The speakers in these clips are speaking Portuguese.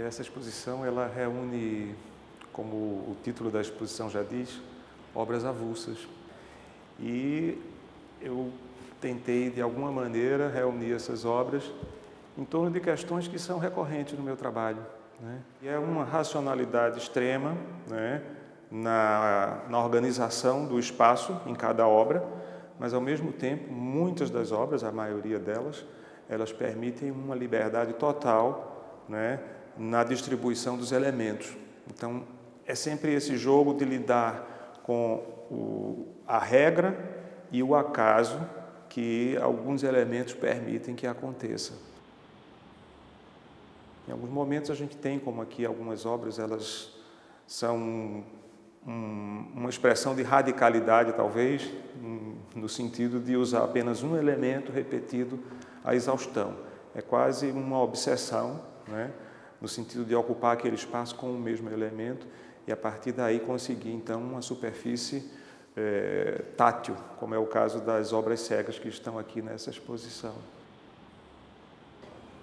Essa exposição ela reúne, como o título da exposição já diz, obras avulsas. E eu tentei, de alguma maneira, reunir essas obras em torno de questões que são recorrentes no meu trabalho, né? E é uma racionalidade extrema, né, na organização do espaço em cada obra, mas, ao mesmo tempo, muitas das obras, a maioria delas, elas permitem uma liberdade total, né, na distribuição dos elementos. Então, é sempre esse jogo de lidar com a regra e o acaso que alguns elementos permitem que aconteça. Em alguns momentos a gente tem, como aqui, algumas obras, elas são uma expressão de radicalidade, talvez, no sentido de usar apenas um elemento repetido à exaustão. É quase uma obsessão, né, no sentido de ocupar aquele espaço com o mesmo elemento e, a partir daí, conseguir, então, uma superfície tátil, como é o caso das obras cegas que estão aqui nessa exposição.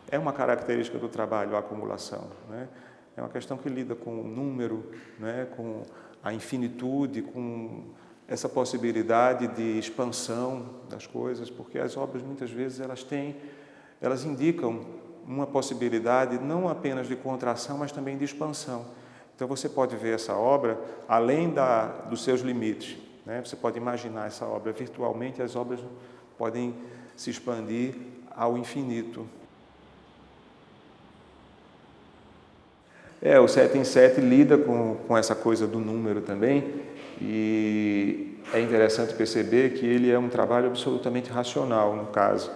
É uma característica do trabalho a acumulação, né? É uma questão que lida com o número, né, com a infinitude, com essa possibilidade de expansão das coisas, porque as obras, muitas vezes, elas indicam uma possibilidade não apenas de contração, mas também de expansão. Então, você pode ver essa obra além dos seus limites, né? Você pode imaginar essa obra virtualmente, as obras podem se expandir ao infinito. O 7 em 7 lida com essa coisa do número também, e é interessante perceber que ele é um trabalho absolutamente racional, no caso,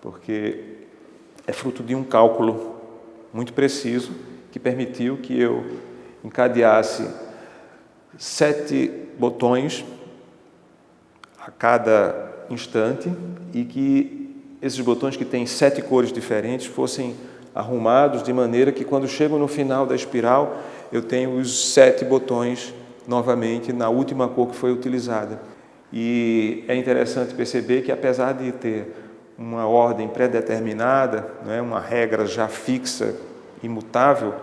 porque é fruto de um cálculo muito preciso que permitiu que eu encadeasse 7 botões a cada instante e que esses botões, que têm 7 cores diferentes, fossem arrumados de maneira que, quando chego no final da espiral, eu tenho os 7 botões novamente na última cor que foi utilizada. E é interessante perceber que, apesar de ter uma ordem pré-determinada, né, uma regra já fixa, imutável,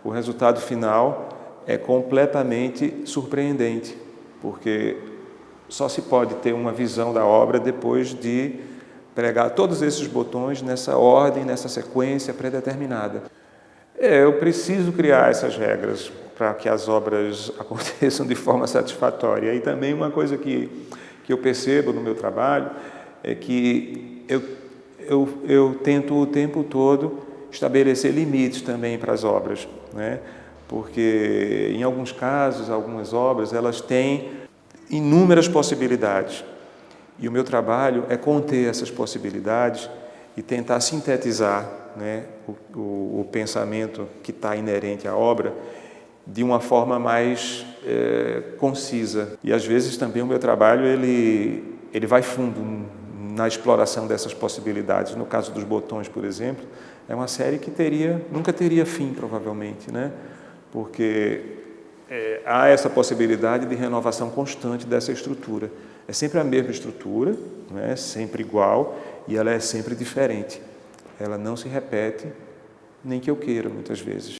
o resultado final é completamente surpreendente, porque só se pode ter uma visão da obra depois de pregar todos esses botões nessa ordem, nessa sequência pré-determinada. Eu preciso criar essas regras para que as obras aconteçam de forma satisfatória. E também uma coisa que eu percebo no meu trabalho é que eu tento o tempo todo estabelecer limites também para as obras, né? Porque, em alguns casos, algumas obras, elas têm inúmeras possibilidades. E o meu trabalho é conter essas possibilidades e tentar sintetizar, né, o pensamento que está inerente à obra de uma forma mais concisa. E, às vezes, também o meu trabalho ele vai fundo na exploração dessas possibilidades. No caso dos botões, por exemplo, é uma série que nunca teria fim, provavelmente, né? Porque há essa possibilidade de renovação constante dessa estrutura. É sempre a mesma estrutura, né? Sempre igual, e ela é sempre diferente. Ela não se repete, nem que eu queira, muitas vezes.